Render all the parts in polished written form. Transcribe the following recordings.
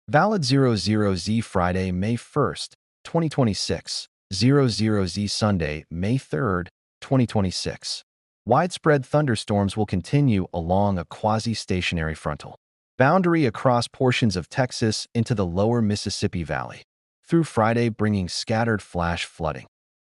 Valid 00Z Friday, May 1st, 2026. 00Z Sunday, May 3rd, 2026. Widespread thunderstorms will continue along a quasi-stationary frontal boundary across portions of Texas into the lower Mississippi Valley through Friday, bringing scattered flash flooding.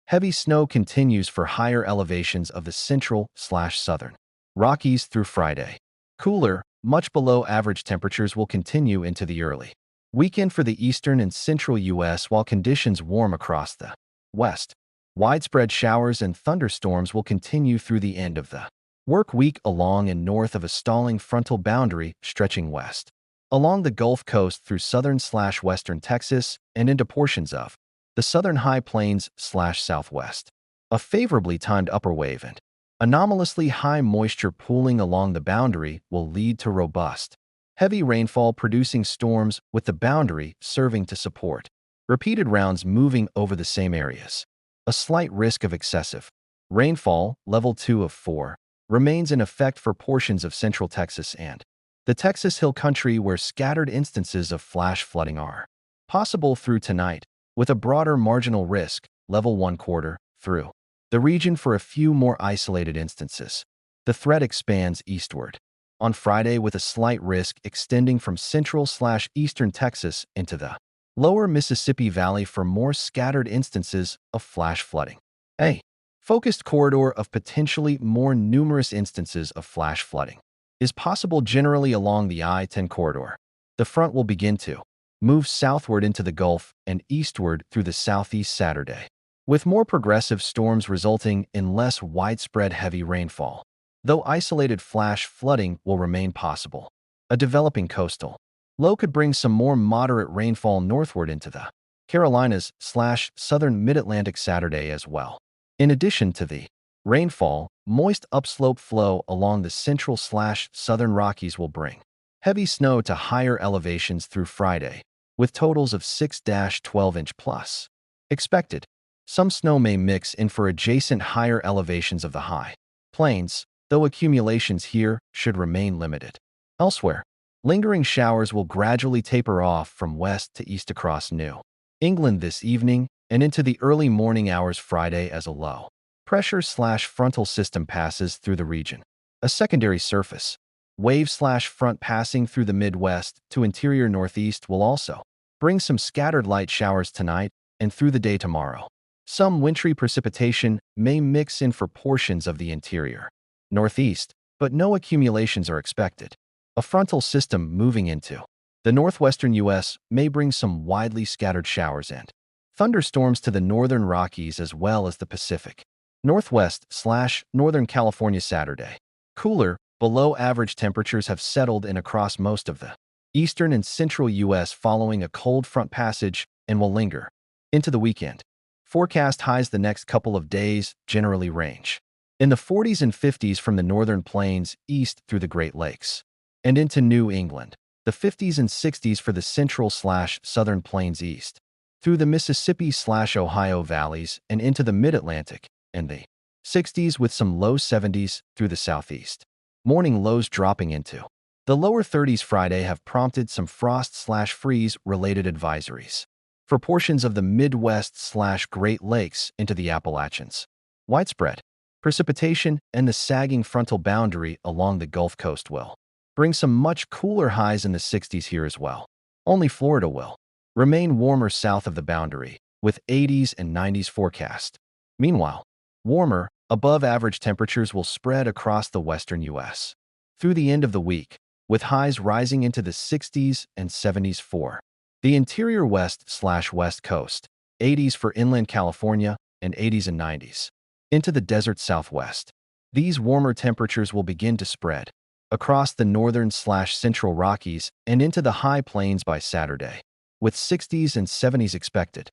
Heavy snow continues for higher elevations of the central/southern Rockies through Friday. Cooler, much below average temperatures will continue into the early weekend for the eastern and central U.S., while conditions warm across the west. Widespread showers and thunderstorms will continue through the end of the work week along and north of a stalling frontal boundary stretching west along the Gulf Coast through southern/western Texas and into portions of the southern high plains/southwest. A favorably timed upper wave and anomalously high moisture pooling along the boundary will lead to robust, heavy rainfall producing storms, with the boundary serving to support repeated rounds moving over the same areas. A slight risk of excessive rainfall, level 2 of 4, remains in effect for portions of central Texas and the Texas Hill Country, where scattered instances of flash flooding are possible through tonight, with a broader marginal risk, level 1/4, through the region for a few more isolated instances. The threat expands eastward on Friday, with a slight risk extending from central/eastern Texas into the lower Mississippi Valley for more scattered instances of flash flooding. A focused corridor of potentially more numerous instances of flash flooding is possible generally along the I-10 corridor. The front will begin to move southward into the Gulf and eastward through the southeast Saturday, with more progressive storms resulting in less widespread heavy rainfall, though isolated flash flooding will remain possible. A developing coastal low could bring some more moderate rainfall northward into the Carolinas/southern mid-Atlantic Saturday as well. In addition to the rainfall, moist upslope flow along the central/southern Rockies will bring heavy snow to higher elevations through Friday, with totals of 6-12 inch plus expected. Some snow may mix in for adjacent higher elevations of the high plains, though accumulations here should remain limited. Elsewhere, lingering showers will gradually taper off from west to east across New England this evening and into the early morning hours Friday as a low pressure/frontal system passes through the region. A secondary surface wave/front passing through the Midwest to interior Northeast will also bring some scattered light showers tonight and through the day tomorrow. Some wintry precipitation may mix in for portions of the interior Northeast, but no accumulations are expected. A frontal system moving into the northwestern U.S. may bring some widely scattered showers and thunderstorms to the northern Rockies as well as the Pacific Northwest/northern California Saturday. Cooler, below-average temperatures have settled in across most of the eastern and central U.S. following a cold front passage and will linger into the weekend. Forecast highs the next couple of days generally range in the 40s and 50s from the northern plains east through the Great Lakes and into New England, the 50s and 60s for the central/southern plains east through the Mississippi/Ohio valleys and into the mid-Atlantic, and the 60s with some low 70s through the southeast. Morning lows dropping into the lower 30s Friday have prompted some frost/freeze-related advisories for portions of the Midwest/Great Lakes into the Appalachians. Widespread precipitation and the sagging frontal boundary along the Gulf Coast will bring some much cooler highs in the 60s here as well. Only Florida will remain warmer south of the boundary, with 80s and 90s forecast. Meanwhile, warmer, above-average temperatures will spread across the western U.S. through the end of the week, with highs rising into the 60s and 70s for the interior west/west coast, 80s for inland California, and 80s and 90s into the desert southwest. These warmer temperatures will begin to spread across the northern/central Rockies and into the high plains by Saturday, with 60s and 70s expected.